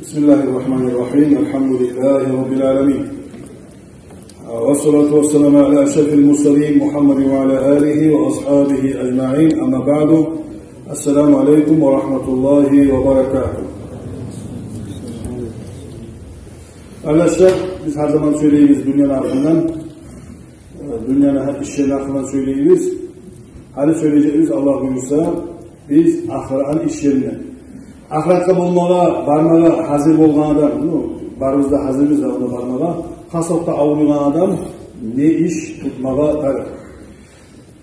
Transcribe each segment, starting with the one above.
Bismillahirrahmanirrahim. Elhamdülillahi Rabbil alemin. Ve salatu ve selamu ala eşrefil murselin Muhammedin ve ala alihi ve ashabihi ecma'in. Ama ba'du. Esselamu aleyküm ve rahmetullahi ve berekatuhu. Arkadaşlar, biz her zaman söyleyiz dünyanın hakkından. Dünyanın her işlerin hakkından söyleyiz. Hadi söyleyeceğiz Allah buyursa biz ahiretin işlerini. Ahiretke bolmağa, barmağa hazır bolgan adam, barımızda hazırız da onu barmağa, kasapta avlayan adam ne iş tutmağa tarif.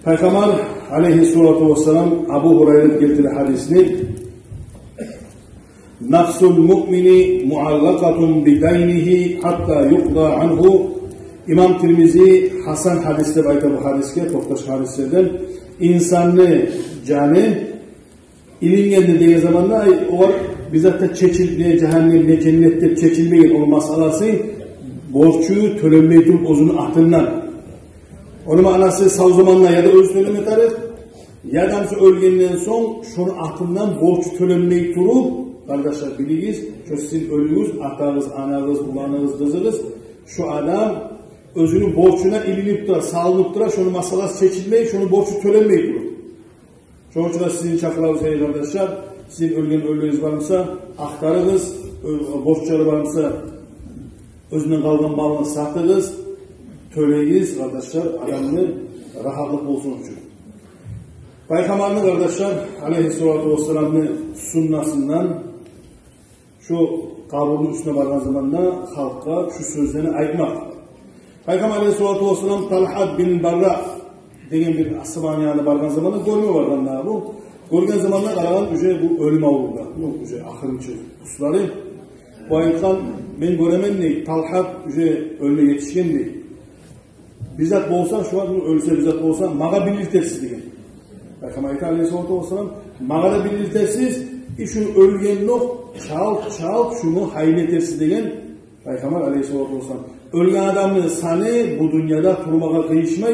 Peygamber aleyhissalatu vesselam Abu Hurayra getirdi hadisini. Nafsul mu'mini muallakatun bidaynihi hatta yuqda anhu. İmam Tirmizi Hasan hadiste bayta bu hadiske, toktaş hadislerden insanlı canı ilimgendir diye zamanla o var bizatta çekilmeye cehennemde cennette çekilmeyen o masalası borçu tölenmeyi durup ozunu atından. Onun manası sağ zamanla ya da öz tölenme tarif ya da ölgenden son şunu atından borçu tölenmeyi durup kardeşler biliyiz şu sizin ölünüz, atanız, ananız, ulanınız, kızınız şu adam özünün borçuna ilinip da sağlanıp da şunu masalası çekilmeyi, şunu borçu tölenmeyi durup. Çoğunlukla sizin çakılarınız arkadaşlar, sizin ölüleriniz varsa, aktarınız, borçları varsa, özünden kalgan malını satınız, töleyiz arkadaşlar, adamını rahatlık olsun için. Peygamberimiz arkadaşlar, aleyhissalatu vesselam'ın sunnasından, şu kaburun üstüne varan zamanla halka şu sözlerini aytmak. Peygamber aleyhissalatu vesselam Talha bin Barra degen bir asıbaniyana bargan zamanla görme varganlar bu. Görgen zamanla karagan bu ölüm avluda. Bu ahırınçı usları. Bu ayetkan ben göremen ne? Talha ölüme yetişken ne? Bizzat bolsa şu an ölse bizzat bolsa mağa bilirtersiz degen. Peygamber aleyhissalatu vesselam mağa da bilirtersiz işin ölgen yok çal şunu hayletersiz degen Peygamber aleyhissalatu vesselam. Ölgen adamın sanı bu dünyada turmağa kıyışmay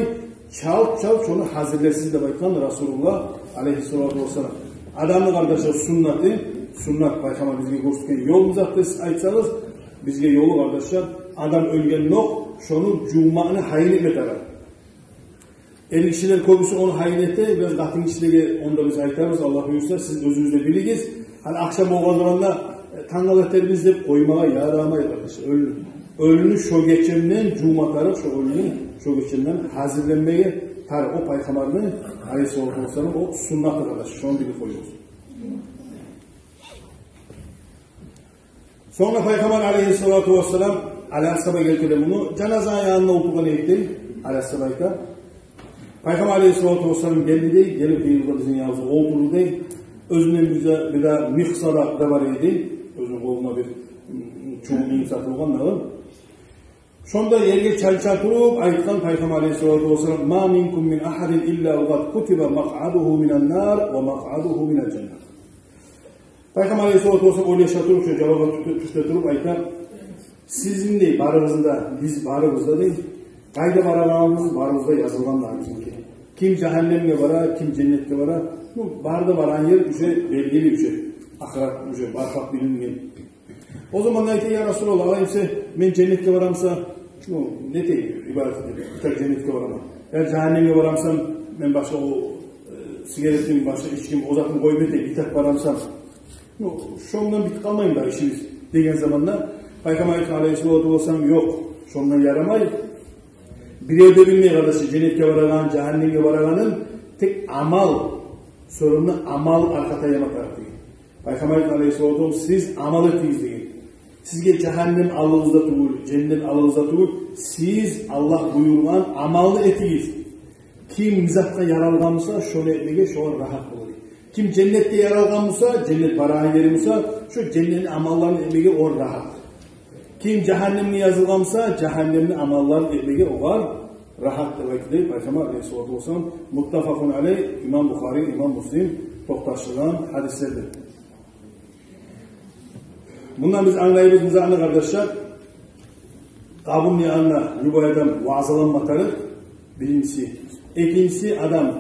çal şunu hazırlarsız da baykan Resulullah aleyhissalatu vesselam. Adamın kardeşler sünnet Peygamber bizge göstergen yol muzattesiz aytsanız bizge yolu kardeşler adam ölgen yok şunu cuma'nı hayal etme taraf. Er kişiler köbüsü onu hayal etti biraz katın kişilere onda biz aytarız Allah buyursa siz özünüzde biligiz. Hani akşam olgan zamanda tangaletlerimiz de koymaya yaramayı kardeşler ölünü şu geçimden cuma taraf şu ölünü şu geçimden hazırlanmaya taraf o Peygamber'in aleyhissalatu vesselam o sünnet arkadaş şu an bir koyuyoruz. Sonra Peygamber aleyhissalatu vesselam aleyhissalama geldi bunu cenaze ayağında oturan eğitim aleyhissalamda Peygamber aleyhissalatu vesselam geldi gelip bir bizim yanımıza oturdu özünün bize bir de mihsara da var idi özünün koluna bir çoğunluğun satılganları şonda yerge çalçaturup aytkan Peygamber aleyhissalatu vesselam ma minkum min ahadin illa qad kutiba maq'aduhu minan nar ve maq'aduhu minel cennet. Peygamber aleyhissalatu vesselam öyle yaşatırıp şu cevabı tüstetirip aytkan sizin de barınızda biz barınızda değil kayda barınızda yazılganlar bizimki. Kim cehennemle vara kim cennetle vara bu barda varan yer belgeli bir şey. Ahiret barkak bilinmeyen. O zaman ne ki ya Resulallah alayımsa ben cennetke varamsa ne değil ibadet ediyor. Bir tek cennetke varamam. Eğer cehenneme varamsam ben başka o sigaretim başka içkim o zatını koymayı değil bir tek varamsam şundan bit kalmayın da işimiz degen zamanla Peygamber aleyhissalatu vesselam yok. Şundan yaramayın. Bir evde bilmeyi kardeşi cennetke varagan cehenneme varaganın tek amal sorunlu amal arkata yana tarafı. Peygamber aleyhissalatu siz amal etiniz deyin. Sizge cehennem alınızda tuğul, cennet alınızda tuğul. Siz Allah buyurgan amalı etiniz. Kim mizatta yaralganmışsa şöyle etmeye şöyle rahat olur. Kim cennette yaralganmışsa, cennet barağı yerimse şu cennetin amallarını etmeye o rahat. Kim cehennemli yazılganmışsa cehennemli amallarını etmeye o var rahat demek değil. Peygamber aleyhissalatu vesselam muttafakun aleyh İmam Bukhari, İmam Müslim toktaşılan hadislerdir. Bundan biz anlayabiliriz kardeşler. Kabul ne anla mübaheden vaazlanmatarı birincisi. İkincisi adam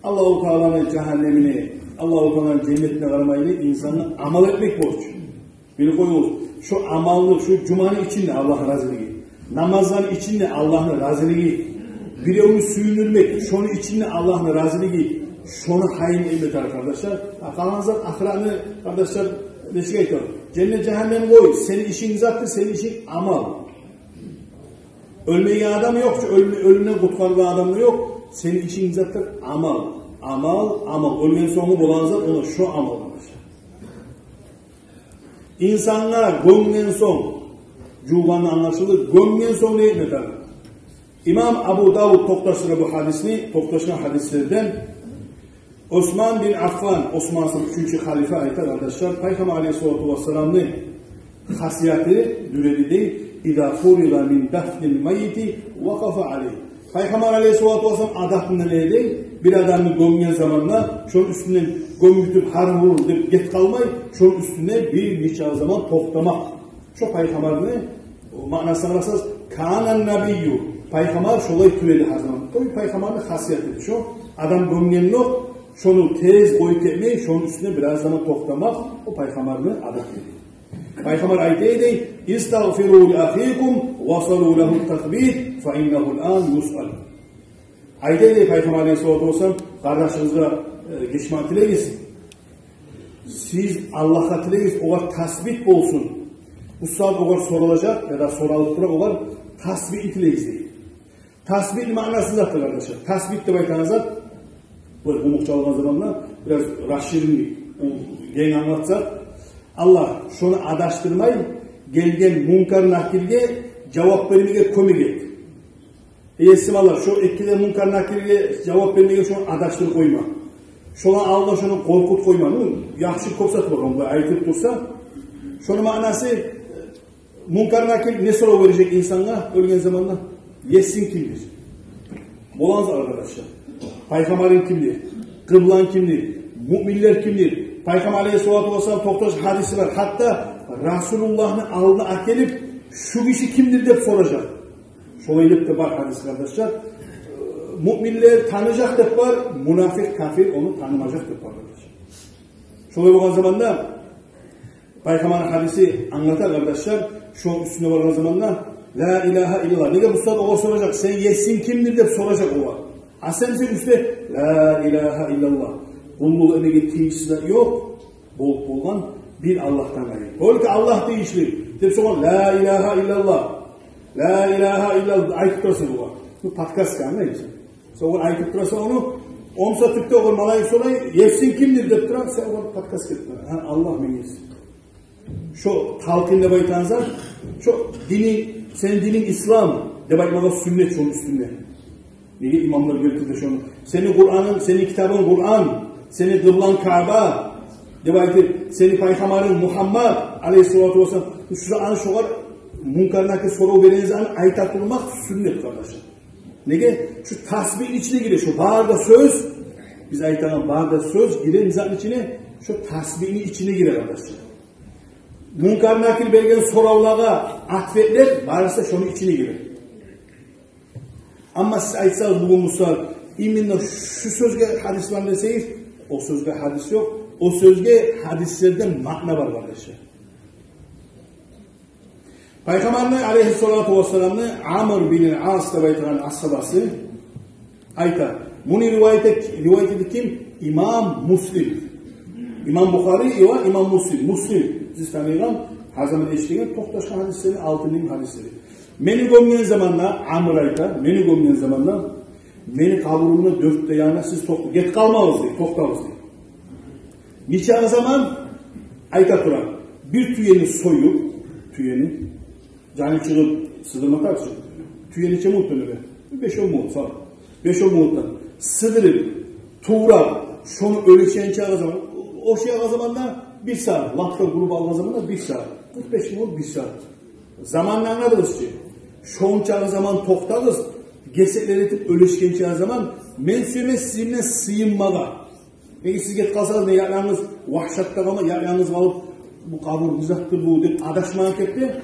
Allah-u Teala'nın cehennemini Allah-u Teala'nın cennetine varmayla insanı amal etmek borç. Bir koyunuz. Şu amallık, şu cumanın içinde Allah'ın razılığı. Namazların içinde Allah'ın razılığı. Bireuni suyunurmek, şunu içinde Allah'ın razılığı. Şunu hayın elbet arkadaşlar. Kalanızlar ahiratını arkadaşlar ne şey aytıyor. Cennet cehennem koy. Senin işin zattır, senin işin amal. Ölmeyen adam yok. Ölümden kurtarılan adam yok. Senin işin zattır amal. Amal. Ölmeyen sonu bulanızlar ona şu amal arkadaşlar. İnsanlar gömgen son. Cuğban'da anlaşılır. Gömgen son ne etmeder? İmam Abu Davud toktaştırı bu hadisini, toktaşan hadislerden Osman bin Affan, Osman'ın 3. halife ayetler arkadaşlar, Peygamber Aleyhisselatü Vesselam'ın hasiyeti düredi değil, İzâ furida min dafnil meyyiti vakafa aleyh. Peygamber Aleyhisselatü Vesselam adatını ne değil, bir adamı gömgen zamanla, şunun üstüne gömütüp har vurur deyip get kalmay, şunun üstüne bir neçe zaman toxtamak. Şu Peygamber'in manasına baksanız, Kânen nebiyyü, Peygamber şolay türedi her zaman. Tabi Peygamber'in hasiyeti şu, adam gömgen yok, şunu tez koyup etmeyi, şunun üstüne biraz zaman toxtamak, o Peygamber'in adat dedi. Peygamber ayeteydi, İstağfirû li ahîkum, vasalû lehu takbît, fe innehu'l an yus'al. Ayeteydi Peygamber Aleyhisselatü Vesselam, kardeşinizle geçman tileyiz. Siz Allah'a tileyiz, o var tasbit olsun. Bu saat o var sorulacak ya da soralıktıra o var tasbit tileyiz değil. Tasbit manası zaten arkadaşlar. Tasbit de baytanızlar, böyle umuk çalınan zamanla biraz raşirin gen anlatsak, Allah şunu adaştırmayı gelgen munkar nakilge cevap vermeye kömek et. Eyesim Allah şu ekide munkar nakilge cevap vermeye şunu adaştır koyma. Şuna Allah şunu korkut koyma. Yaxşı korsat var onda aytıp dursa. Şunun manası munkar nakil ne soru verecek insana ölgen zamanla? Yesin kimdir? Bolanız arkadaşlar. Peygamberin kimdir? Kıblan kimdir? Müminler kimdir? Peygamber Aleyhisselatü Vesselam toktaş hadisi var. Hatta Resulullah'ın aldığına akelip şu kişi kimdir deyip soracak. Şolaylık da var hadis kardeşler. Müminler tanıyacak deyip var. Münafık kafir onu tanımayacak deyip var kardeşler. Şolay olan zamanda Peygamber'in hadisi anlatar kardeşler. Şu üstüne varan zamanda La ilahe illallah. Nege bu saat o soracak. Sen yesin kimdir deyip soracak o var. Asensin üstüne La ilahe illallah. Kulluğu öne gittiğinizde yok. Bolgan bir Allah'tan gayrı. Öyle ki Allah deyişli. Deyip sonra La ilahe illallah. La ilahe illallah. Ayıp durası bu var. Bu podcast kanı neyse. Sonra ayıp durası onu 10 saatlikte olur malayık sonra yesin kimdir deyip duran. Sen o podcast etme. Allah mı yesin? Şu talkinde baytanızlar. Şu senin dinin İslam. De baytmalar sünnet şunun üstünde. Neye imamlar belirtir şunu. Senin Kur'an'ın, senin kitabın Kur'an. Senin kıblan Kaaba. Senin Peygamberin Muhammed Aleyhisselatü Vesselam. Şu an şu var. Munkarnaki soru vereniz an ayet bulmak sünnet kardeşler. Nege? Şu tasbihin içine giriyor. Şu bağırda söz. Biz ayetlerden bağırda söz girer. Mizahın içine. Şu tasbihin içine girer kardeşler. Munkarnaki belgen soravlağa atfetler. Bağırsa şunun içine girer. Ama siz ayetsanız bugün Musa iminle şu sözge hadis var deseyiz. O sözge hadis yok. O sözge hadislerden makna var kardeşler. Peygamber Aleyhisselatü Vesselam'ın Amr bin As tabaytıran ashabası ayta. Bunu rivayet etti kim? İmam Müslim. İmam Bukhari ve İmam Müslim. Müslim. Siz tanıyan her zaman eşliğine toktaşan hadisleri, altının hadisleri. Meni gömgen zamanla Amr ayta. Meni gömgen zamanla meni kaburumda 4 yana siz get kalmağız diye, toktağız diye. Niçin zaman ayta turan bir tüyeni soyup canı çıkıp sığdırmak karşı tüyeni çemut dönüyor. 5-10 muhut sağ. 5-10 muhuttan sığdırıp tuğra şunu ölçen çağı zaman o şey ağa zamanla 1 saat. Latka grubu aldığı zamanla 1 saat. 45 muhut 1 saat. Zamanla anladınız ki şoğun çağı zaman toktağız. Gesekler etip ölüşken çağı zaman men söyleme sizinle sıyınmağa. Peki siz get kalsanız ne yalnız vahşatta ama yalnız kalıp bu kabur bizattır bu deyip adaşmaya kepti.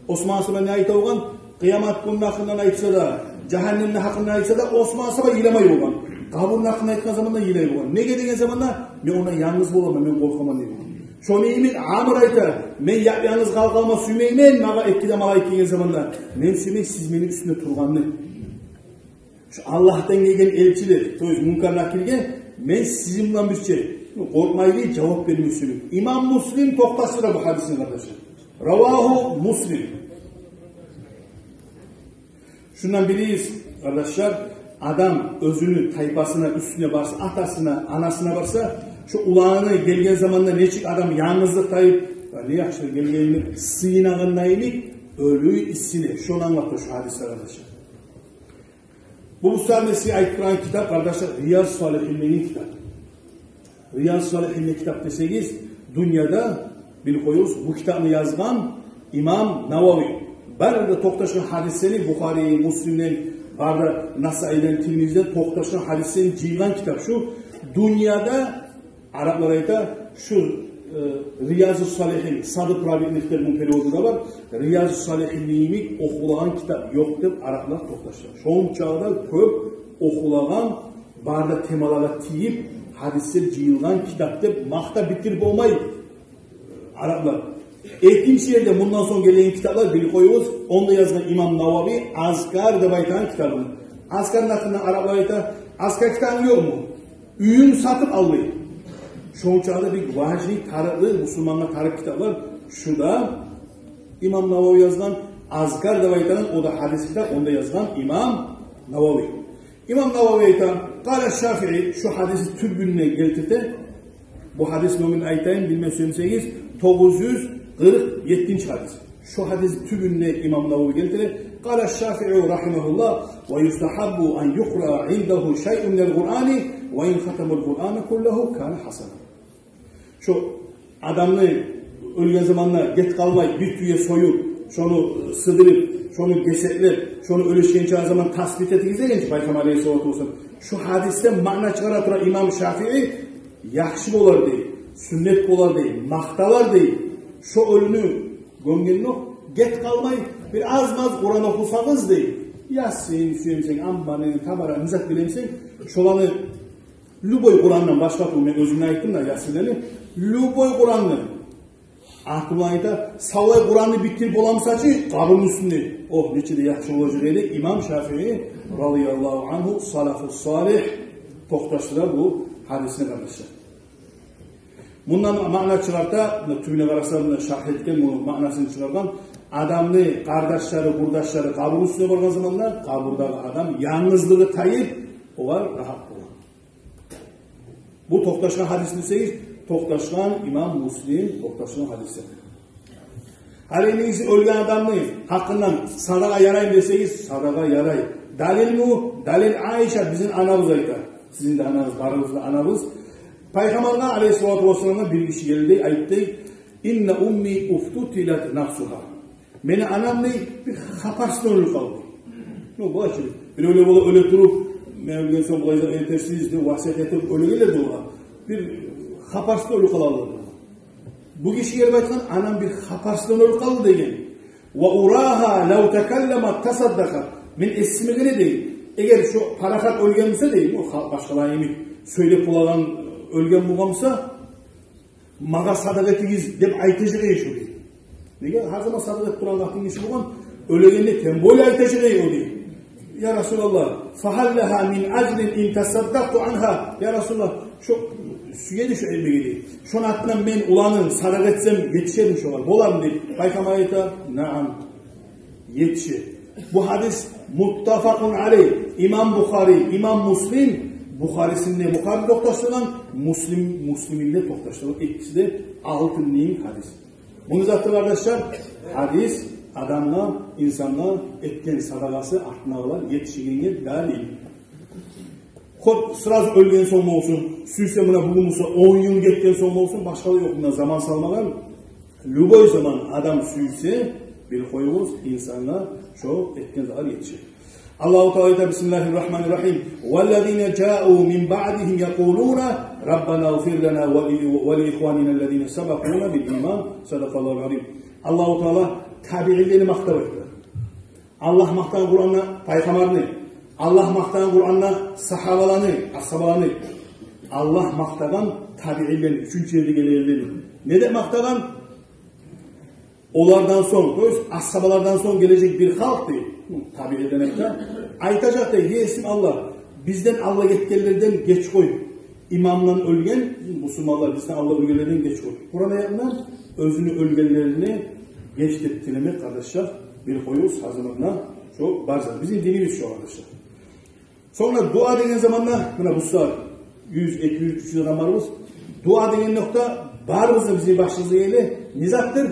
Osman Sıra ne ayet olgan? Kıyamet günün hakkından ayetse de, cehennemin hakkından ayetse de Osman Sıra yilemay olgan. Kaburun hakkında ayetken zamanında yilemay olgan. Ne gediğin zamanında? Ben ona yalnız olamam, ben korkamam diye. Şonu emin Amr ayta, men yapyanız kalkama süymeymen, mağa ekkide malay kelgen zamanda. Men süymey, siz menin üstünde turganını. Şu Allah'tan gelgen elçiler, to'yuz munkar nakilge, men sizin bilan bir şey. Korkmaylı cevap vermek istiyorum. İmam Muslim toktasıdır bu hadisin kardeşler. Ravahu Muslim. Şundan biliyiz kardeşler, adam özünü, tayfasına, üstüne varsa, atasına, anasına varsa, şu ulağını gelgen zamanda neçik adam yalnızlık tayıp, ne yakışır gelgenini sığınağındaylık, ölü isini. Şunu anlattı şu hadisler kardeşler. Bu Müslümanesi ait Kur'an kitap kardeşler, Riyaz Salihin'in kitabı. Riyaz Salihin'in kitap deseniz, dünyada bir koyuz, bu kitabını yazgan İmam Navavi. Barada to'xtashgan hadisini Buxoriy, Muslimdan, barda Nasai'den, Tirmiz'den to'xtashgan hadisini jiygan kitap şu. Dünyada Araplar ayta şu Riyaz-ı Salihin, Sadık Rabi'nin periyodunda var. Riyaz-ı Salihin'ni okulan kitap yok deb Araplar to'xtashgan. Şoň çağda köp okulan, barda temalara tiyip hadisler jiyilgan kitap deb maqta bitirib bo'lmay Araplar. İkinci yerde bundan sonra gelen kitaplar bir koyuyoruz. Onda yazılan İmam Navavi Azkar deb aytan kitabını. Azkar hakkında Araplar ayta, Azkar kitabı yok mu? Üyün satıp almayın. Şu çağda bir vahşi tarıklı Müslümanlar tarık kitaplar. Şurada İmam Navavi yazılan Azkar deb aytan, o da hadis kitap, onda yazılan İmam Navavi. İmam Navavi aytan, Kale Şafii şu hadisi tübününe getirdi. Bu hadis nomin aytayın bilmem söylemseyiz 947. hadis. Şu hadis tübününe İmam Navavi getirdi. Kale Şafii rahimahullah ve yustahabbu an yukra indahu şey'un minel Kur'ani ve in khatamul Kur'anı kullahu kana hasan. Şu adamını ölgen zamanla get kalmay bir tüye soyup, şonu sığdırıp, şonu gesetlep, şonu ölüşken çağ zaman tasbit etiniz degenci Peygamber Aleyhisselatü Vesselam. Şu hadiste mana çıkaratıra İmam Şafii yaxşı bolar deyip, sünnet bolar deyip, maqtalar deyip, şu ölünü gömgenini get kalmay bir az Kur'an okusanız deyip, yazsın, süyemsen, ambanı, tabara, nizat bilemsen, şolanı Luboy Kur'an'dan başka ben özümden aytdım da yasinleri, Luboy Kur'an'dan Akıllayda savay Kur'an'ı bitirip olamsaçı kabın üstünde. Oh neçede yaxşı olacak dedi. İmam Şafii radıyallahu anhu salafus salih to'xtashdilar bu hadisine kardeşler. Bundan ma'na çıkarta, tübüne karaslarını şarh etken bu ma'nasını çıkartan adamını, kardeşleri, kurdaşları kabur üstüne bargan zamanda kaburdagi adam yalnızlığı tayip olar rahat bolar. Bu to'xtashgan hadisni desangiz, to'xtashgan İmam Muslim to'xtashgan hadisi. Haliniz ölgen adamni hakkından sadaqa yarayım desangiz, sadaqa yaray. Dalil mi? Dalil Ayşe bizim anamız aytar. Sizin de ananız, barınızda anamız. Peygamber'e Aleyhisselatü Vesselam'a bir kişi geldi, ayıttı. İnne ummi uftutilat nafsuha. Beni anam ne? Bir kaparsın ölü kaldı. Ne bu açık? Bir öyle durup, mevlüden son bulayda entersizdi, vahset etip öyle gelirdi ola. Bir kaparsın ölü kaldı. Bu kişi gelip aytkan, anam bir kaparsın ölü kaldı degen. Ve uraha lev tekellemat tasaddaka. Men esmegene değil. Eğer şu parakat ölgenmişse değil, o başkalarına emin söylep bulagan ölgen bulgamsa, mağa sadak etigiz dep aytacak eşo değil. Nege? Her zaman sadak et duran vaktin işi bulgan, ölegende tembol aytacak eşo değil. Ya Resulallah, fahallaha min aclin in tasaddaqtu anha. Ya Resulallah, şu süyedi şu elime geliyor. Şunun atından men ulanın sadak etsem yetişerim şu var. Bolar mı deyip. Peygamber ayta, naam, yetişir. Bu hadis muttafakun aleyh. İmam Bukhari, İmam Muslim, Bukhari'sinde Bukhari to'xtashgan, Muslim'inde to'xtashgan. İkisi de altınlığın hadis. Bunu zaten arkadaşlar, hadis adamla, insanla etken sadakası artmalar yetişigenge dalil. Hop sırası ölgen son olsun, süyse buna bugün olsa 10 yıl geçken son olsun, başka yok buna zaman salmadan. Luboy zaman adam süyse bir koyumuz insanlar çok etken zarar yetişir. Allah-u Teala Bismillahirrahmanirrahim. وَالَّذِينَ جَاءُوا مِنْ بَعْدِهِمْ يَقُولُونَ رَبَّنَا اغْفِرْ لَنَا وَلِإِخْوَانِنَا الَّذِينَ سَبَقُونَ بِالْإِيمَانِ صَدَقَ اللّٰهُ الْعَظِيمُ. Allah-u Teala tabi'inleri maktab etti. Allah maktan Kur'an'la peygamberini, Allah maktan Kur'an'la sahabalarını, ashabalarını, Allah maktadan tabi'inleri, üçüncü yerde geleyenleri. Ne demekten? Olardan son, ashabalardan son gelecek bir halk değil. Tabi edenekte. Aytacak da yesim Allah. Bizden Allah getkenlerden geç koy. İmamdan ölgen, Müslümanlar bizden Allah ölgenlerden geç koy. Kur'an'a yandan özünü ölgenlerini geç tepkilemek kardeşler. Bir koyuz hazırlığına çok barzı. Bizim dinimiz şu arkadaşlar. Sonra dua denen zamanda, buna bu saat 100, 200, 300 adam varız. Dua denen nokta barımızda bizi başımıza yeri nizattır.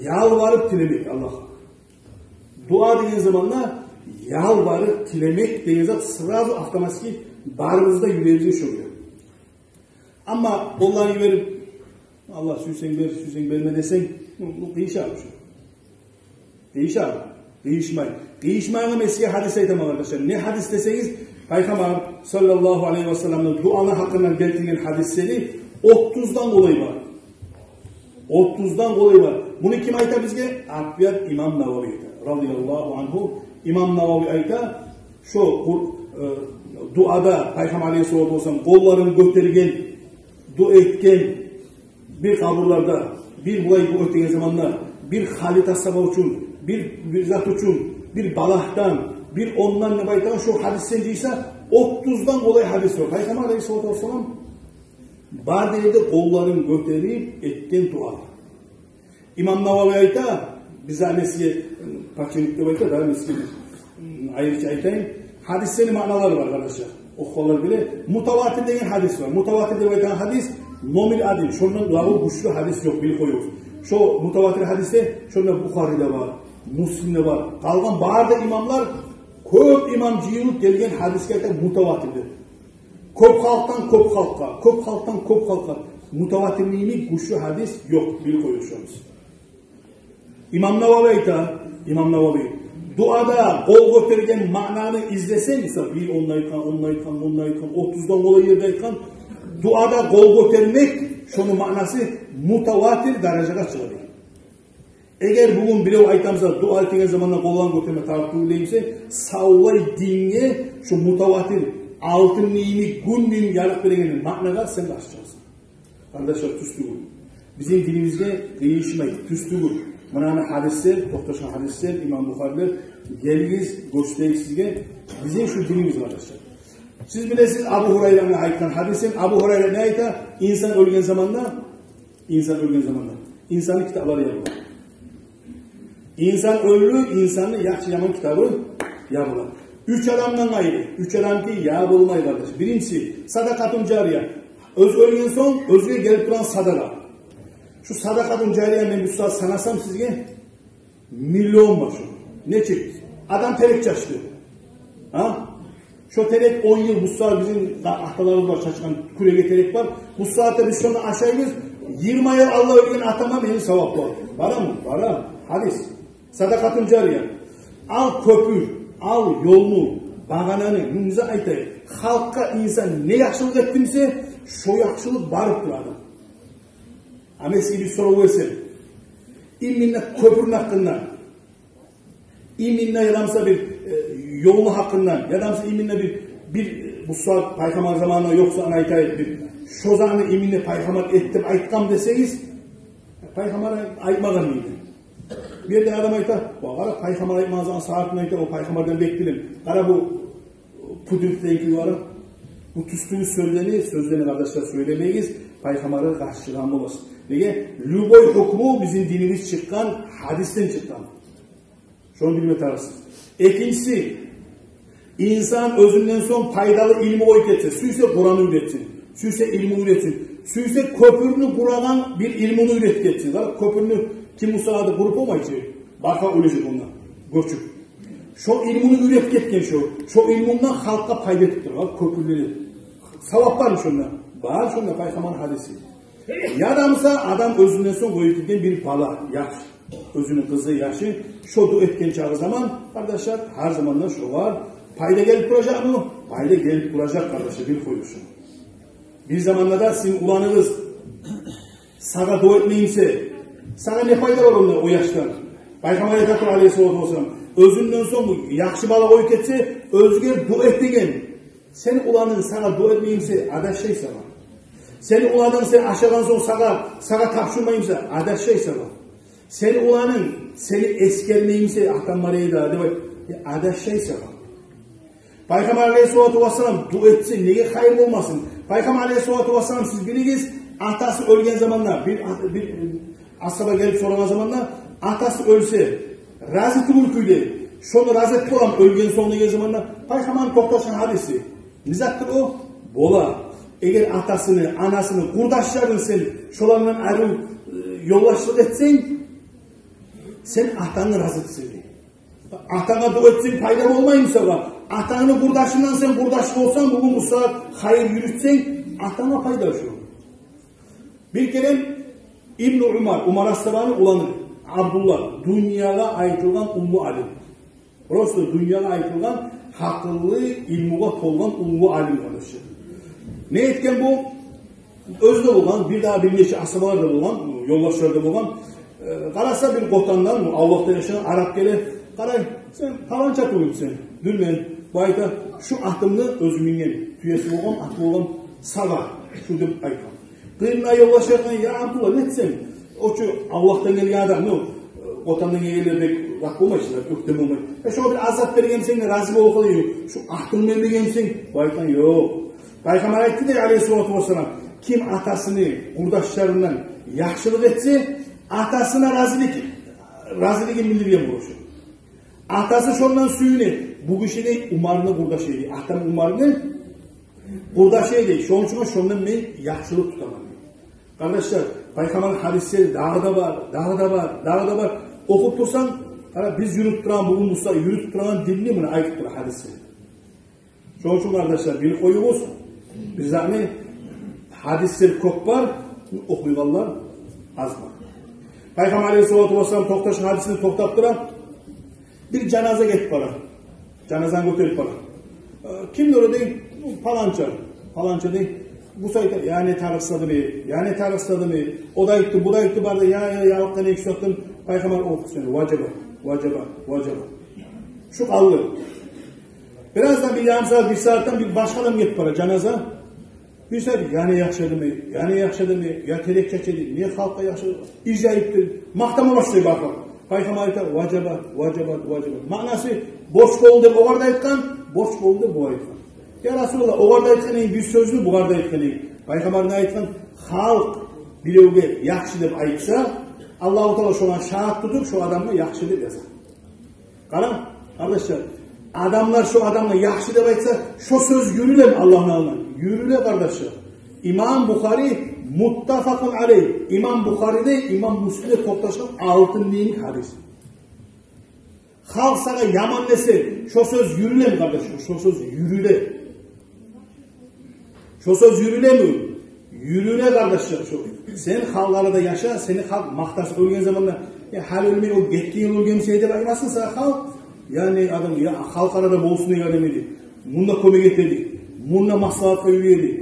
Yalvarıp dilemek Allah. Dua denen zamanda yalvarıp dilemek denen zat sırası avtomatik barımızda yüreğimizin şoğuyor. Ama onları verip Allah süsen ver, süsen verme desen bu değişir abi. Değişir abi. Değişmeyin. Değişmeyin eski hadis aytam arkadaşlar. Ne hadis deseniz Peygamber sallallahu aleyhi ve sellem'in dualar hakkında belirtilen hadisleri 30'dan dolayı var. 30'dan dolayı var. Bunu kim ayta bizge? Abiyat İmam Navavi radıyallahu anhu. İmam Navavi ayta şu duada Peygamber aleyhissalatu vesselam kollarını götürgen, dua etken bir kaburlarda, bir bulay bu ötegen zamanlar, bir halit asaba için, bir zat için, bir balahtan, bir ondan ne baytan şu hadisten değilse 30'dan dolayı hadis var. Peygamber aleyhissalatu vesselam bar derede kollarını götürüp etken dua. İmam Navavi ayta bize annesi paçinlikte bayta da annesi ayrıca aytayım. Hadislerin manaları var arkadaşlar. Okular bile mutavatir denen hadis var. Mutavatir de baytan hadis nomil adil. Şundan daha güçlü hadis yok bil koyuyoruz. Şu mutavatir hadiste şunda Bukhari'de var, Müslim'de var. Kalgan bazı imamlar köp imam cihlut gelgen hadiskete mutavatirdir. Köp halktan köp halka, köp halktan köp halka. Mutavatirliğini güçlü hadis yok bil koyuyoruz. İmam Navavi ayta, İmam Navavi duada kol götürgen mananı izlesen ise bir onlaykan, 30'dan dolayı yerdeyken duada kol götürmek şunun manası mutavatir derecede çıkıyor. Eğer bugün bile aytamızda dua ettiğiniz zamanla kollan götürme tartışılır değilse sağlay dinle şu mutavatir altın neyini gündün yarık bilegenin manalar sen de açacaksın. Kardeşler tüstügür. Bizim dilimizde değişmeyi tüstügür. Manana hadisler, toktaşan hadisler, İmam Bukhariler geliniz, göstereyim sizge. Bizim şu dinimiz var arkadaşlar. Siz bilesiniz Abu Hurayre'nin aytan hadisin. Abu Hurayre ne ayta? İnsan ölgen zamanda insanın kitapları yapılır. İnsan ölü, insanın yakşı yaman kitabı yapılır. 3 adamdan ayrı. 3 adam ki yapılmayı kardeş. Birincisi sadakatun cariye. Öz ölgen son, özüne gelip duran sadaka. Şu sadakatun cariye ben bu saat sanasam sizge milyon var şu. Ne çekti? Adam terek çaştı. Ha? Şu terek 10 yıl bu saat bizim ahtalarımız var şaşkan kurege terek var. Bu saatte biz şunu aşağıyız. 20 ay Allah ölgen atama benim sevap var. Var mı? Var. Hadis. Sadakatun cariye. Al köpür, al yolunu, bağananı, günümüze aytayım. Halka insan ne yakşılık ettimse şu yakşılık barıp duradu. Ama eski bir soru versin. İminne köprünün hakkından, iminne yadamsa bir yolu hakkından, yadamsa iminne bir bu saat paykamar zamanında yoksa anaytayet bir şozanı iminne paykamar ettim aytkam deseyiz, paykamar aytmagan mıydı? Bir de adam aytar, "Kara paykamar aytmazdan saatini aytar, o paykamardan bekleyelim." Kara bu pudürttenki var. Bu tüstüğü sözlerini kardeşler söylemeyiz. Paykamarı karşılan olasın. Nege? Lüboy hukmu bizim dinimiz çıkan, hadisten çıkan. Şunu bilme tarafsız. İkincisi, insan özünden son faydalı ilmi öğretsin. Süyse Kur'an'ı öğretsin. Süyse ilmi öğretsin. Süyse köpürünü kuradan bir ilmini öğretsin. Köpürünü kim musaladı kurup olmayacak. Baka ölecek ondan. Göçük. Şu ilmini öğretken şu ilminden halka fayda ettir. Köpürleri. Savap var mı şundan? Var şundan Peygamber hadisi. Yadamsa adam özünden son koyuyorken bir bala, yaş. Özünün kızı yaşı. Şu du etken çağı zaman kardeşler her zamanlar şu var. Payda gelip duracak mı? Payda gelip duracak kardeşler bir koyuşun. Bir zamanlarda sizin ulanınız sana dua etmeyinse sana ne fayda var ondan o yaştan? Peygamber aleyhissalatu vesselam özünden son bu yakşı bala koyup etse özgür dua et degen. Sen ulanın sana dua etmeyinse adaş şey sana. Seni ulanın sen aşağıdan sonra sağa tapşırmayımsa adaşşaysa bak. Seni ulanın seni eskermeyimse ahtammarayı da adaşşaysa bak. Peygamber Aleyhisselatü Vesselam dua etsin, neye hayır olmasın. Peygamber Aleyhisselatü Vesselam siz biliniz, atası ölgen zamanlar, bir asaba gelip soran zamanlar, atası ölse, razı tümülküyle, şunu razı etti olan ölgen sonuna gel zamanlar, Peygamber'in toktaşan hadisi. Nizattır o? Bola. Eğer atasını, anasını, kurdaşlarını sen şolarından ayrı yollaşlık etsen, sen atanı razı etsin. Atana dua etsin fayda olmayımsa bak. Atanı kurdaşından sen kurdaşlık olsan, bugün Musa hayır yürütsen, atana fayda şu. Bir kere İbn-i Umar Astabani ulanır. Abdullah, dünyaya aytılgan ummu alim. Burası da dünyaya aytılgan hakıllı, ilmuğa tolgan ummu alim kardeşi. Ne etken bu? Özde olan, bir daha bir neçe asabalarda olan, yoldaşlarda olan, karasa bir kotandan, Allah'ta yaşayan Arap gele, karay, sen falanca tuğum sen. Dün ben bu ayda şu atımını özümünden, tüyesi olan, atı olan sağa, şu dün aytam. Kıyımla yoldaşlardan, ya Abdullah ne etsem? O şu Allah'tan gelgen adam, ne o? Kotandan gelgenler pek vakı olmayışlar, öktem olmayı. Şu bir azap vergen sen, razı olup oluyor. Şu atımını vergen sen, bu aydan yok. Peygamber aytti de Aleyhisselatü Vesselam, kim atasını, kurdaşlarından yaxşılık etse, atasına razılık bildirgen buluşu. Atası şondan suyunu, bu kişide umarını kurdaşıydı. Atam umarını kurdaşıydı. Şonun için şondan ben yaxşılık tutamam. Kardeşler, Peygamber'in hadisleri daha da var. Okup dursan, biz yürüttüren bugün Musa, yürüttüren dilini mi ayıptır hadisleri. Şonun için kardeşler, bir koyumuz, biz hani hadisler çok var, okuyulanlar az var. Peygamber Aleyhisselatü Vesselam toktaşın hadisini toktaptıran bir cenaze getip para. Cenazan götürüp para. Kimdir o değil? Falanca değil. Bu sayıda yani tarısladı mı? O da gitti, bu da gitti barda ya ne ekşattın. Peygamber okusun. Vacaba. Şu kaldı. Birazdan bir yarım saat, bir saatten bir başkanım getip para cenaze. Bir saat yani yaxşadı mı? Ya terek çekedi. Niye halka yaxşadı? İcayiptir. Mahtama başlıyor bakalım. Peygamber aytar, vacaba. Manası boş oldu o kadar aytkan, boş oldu bu aytkan. Ya Resulullah o kadar aytkan bir sözünü bu kadar aytkan. Peygamber'in aytkan halk bilevge yaxşı dep aytsa, Allah-u Teala şuna şahit tutup şu adamı yaxşı dep yazar. Karın kardeşler, adamlar şu adamı yaxşı dep aytsa, şu söz yürüle mi Allah'ın alına? Yürüle kardeşler. İmam Bukhari muttafakun aleyh. İmam Bukhari'de, İmam Müslim'de toplaşan altın neyin hadisi. Halk sana yaman dese, şu söz yürüle mi kardeşim? Şu söz yürüle. Şu söz yürüle mi? Yürüle kardeşler. Sen halklara da yaşa, seni halk mahtası ölgen zamanla, hal ölmeyi o gettiğin ölgen şeyde bakmasın sana halk. Yani adam ya halk arada bolsun diye demedi. Bunda komik etedi. Bunda maslahat koyuyordu.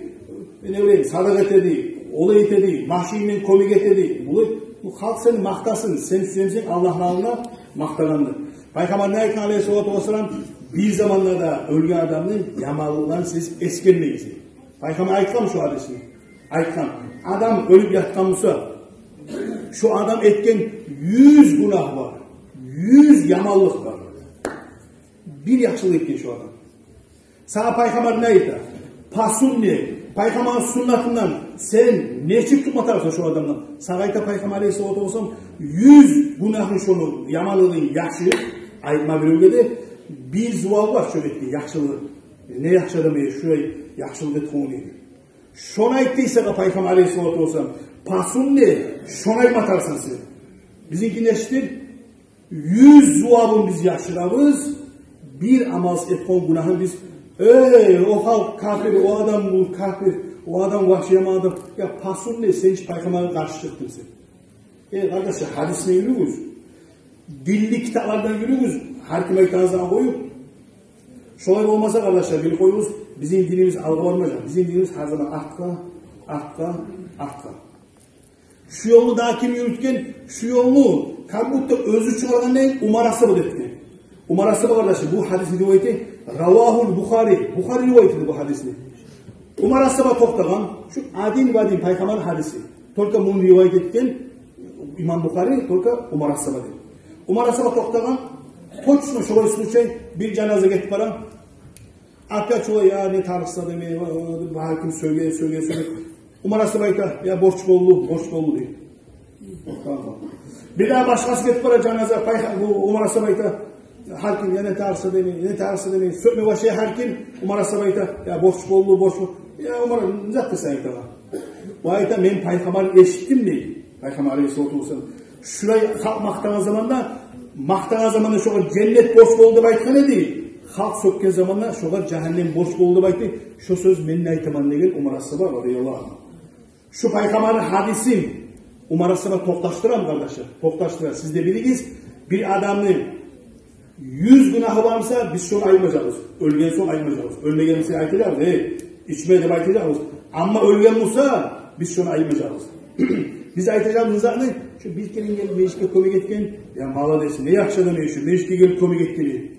Ne bileyim sadak etedi. Olay etedi. Mahşimin komik etedi. Bu halk seni mahtasın. Sen Allah'ın alına mahtalandı. Peygamber Aleyhisselatü Vesselam bir zamanlarda ölgen adamın yamalından siz eskermeyiz. Peygamber aytkan şu hadisini. Aytkan. Adam ölüp yatkan olsa şu adam etken 100 günah var. 100 yamallık var. Bir yaxşılık etken şu adam. Sana Peygamber ne aytır? Pasunni. Peygamber'in sünnetinden sen ne çık tutmatarsan şu adamdan. Sana ayta Peygamber Aleyhisselatü Vesselam 100 günahın şunu yamalılığın yaxşı aytma bir ülkede bir zuval var şöyle etti yaxşılığı. Ne yaxşı demeyi şurayı yaxşılığı etkiğini. Şuna ettiyse Peygamber Aleyhisselatü Vesselam pasunni şuna aytmatarsan sen. Bizimki neştir? 100 zuvalın biz yaxşılarız. Bir amalsız etkiğin günahın biz o halk kafir, o adam bu kafir, o adam vahşiyama adam. Ya pasun ne? Sen hiç Peygamber'e karşı çıktın sen. Kardeşler hadisine yürüyüz. Dilli kitaplardan yürüyüz. Her kime itanızdan koyup. Şöyle olmasa kardeşler bir koyuyoruz. Bizim dinimiz algılanmayacak. Bizim dinimiz her zaman artka. Şu yolu daha kim yürütken? Şu yolu kabutta özü çıkargan ne? Umarası bu dedi. Umarası bu kardeşler. Bu hadisi rivayeti Ravahul Bukhari. Bukhari rivayetidir bu hadisini. Umar Asaba to'xtagan shu Adin Vadin payg'ambar hadisi. Только bunu rivayet etken İmam Bukhari только Umar Asaba dedi. Umar Asaba to'xtagan точно şo'y случай bir janoza ketib baram. Опять şo'y ya ne tarixsa demey, har kim söyle. Umar Asaba ayta, ya borç boldu deydi. Tamam. Bir daha başkası ketib bara janoza Umar Asaba ayta, har kim yana tarixsa demey, sökme başı har kim Umar Asaba ayta, ya borç boldu. Ya Umar nizat desa ayta. Bu ayta men payg'ambar eshitdim deydi. Payg'ambar Aleyhisselatü Vesselam. Şurayı halk maqtagan zamanda şo'ga cennet boş boldu deb aytgan edi. Halk sökкен zamanda şo'ga cehennem boş boldu deb aytdi. Şu söz menin aytaman degen Umar Asaba radıyallahu anh. Şu payg'ambarning hadisin Umar Asaba to'xtashtiram kardeşler. To'xtashtirar. Siz de bilingіз, bir adamning 100 günahı varsa biz şunu ayırmayacağız. Ölgen son ayırmayacağız. Ölmegen bize aytacağız. İçme deb aytacağız. Ama ölgen olsa biz şunu ayırmayacağız. Biz aytacağımız zaten şu bir kere gelip meclisке kömek etken, ya malades, ne yakşadan şu meclisке gelip kömek etkeni.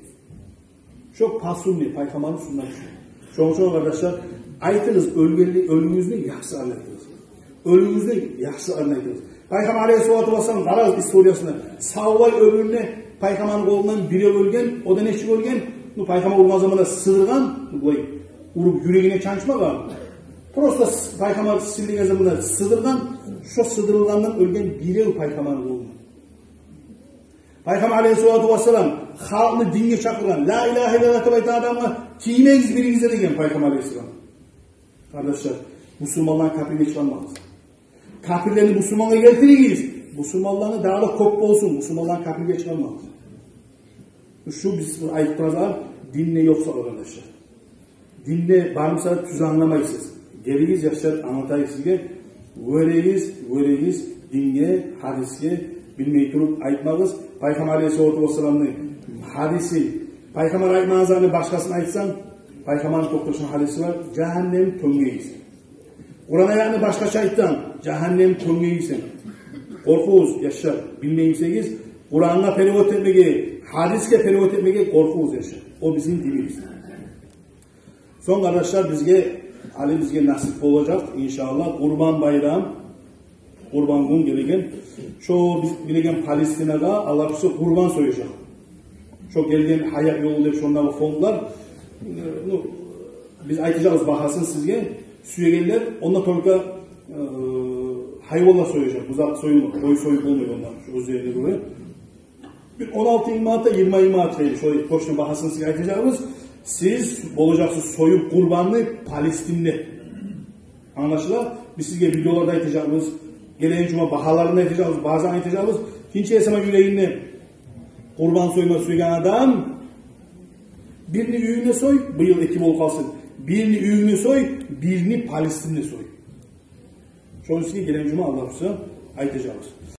Çok pasunni, paykamanın sundan şu. Çoğun kardeşler, aytınız ölümünüzü yaxşı anlaytınız. Ölümünüzü yaxşı anlaytınız. Paykaman Aleyhisselatü Vesselam qaraz istoriyasına, savvay ömrüne paykamanın kolundan biri ölgen, o da neçik ölgen, paykaman olmaz zamanda sığırgan, urup yüreğine çançmagan. Prosta paygamber sildiği zamanlar sığdırgan, şu sığdırılgandan ölgen birev paygamber oldu. Paygamber Aleyhisselatü Vesselam halkını dinge çakırgan, la ilahe illallah deyip adamla kiymeyiz birinize degen Paygamber Aleyhisselam. Kardeşler, Müslümanlar kapirine çıkarmaz. Kapirlerini Müslümanlara getiririz. Müslümanların daha da kop olsun, Müslümanlar kapirine çıkarmaz. Şu biz ayıptırazlar, dinle yoksa arkadaşlar. Dinle barımsa tüz anlamayısınız. Geliniz yaşlar anlatayım sizge. Öğreyiz, dinge, hadiske, bilmeyi turup aytmağız. Paygamber Aleyhisselatü Vesselam'ın hadisi, Paygamber aytmağızlarını başkasına aytsan, Paygamber'in to'xtashgan hadisi var, cehennem töngeysin. Kur'an ayağını başkaça aytsan, cehennem töngeysin. Korkuğuz yaşlar, bilmeyimsegiz, Kur'an'a perivot etmege, hadiske perivot etmege korkuğuz yaşlar. O bizim dilimiz. Son kardeşler bizge nasip olacak inşallah. Kurban bayram, kurban gün gelegen. Şu biz bilegen Palestina'da Allah bize kurban soyacak. Şu gelgen hayat yolu deyip şondağı fondlar biz aytacağız bahasın sizge. Süyegenler ondan sonra hayvanlar soyacak. Uzak soyulmak, boy soyup olmuyor onlar. Şu üzerinde böyle. Bir 16 imaata 20 imaat verir. Şöyle koşun bahasını sizge aytacağız. Siz olacaksınız soyup kurbanlı Palestinli. Anlaşılan biz sizge videolarda aytacağımız, gelen cuma bahalarını aytacağımız, bazen aytacağımız, kinçi esama yüreğinde kurban soyma suygan adam, birini üyüne soy, bu yıl ekip ol kalsın. Birini üyüne soy, birini Palestinli soy. Çoğun sizge gelen cuma Allah'ımıza aytacağımız.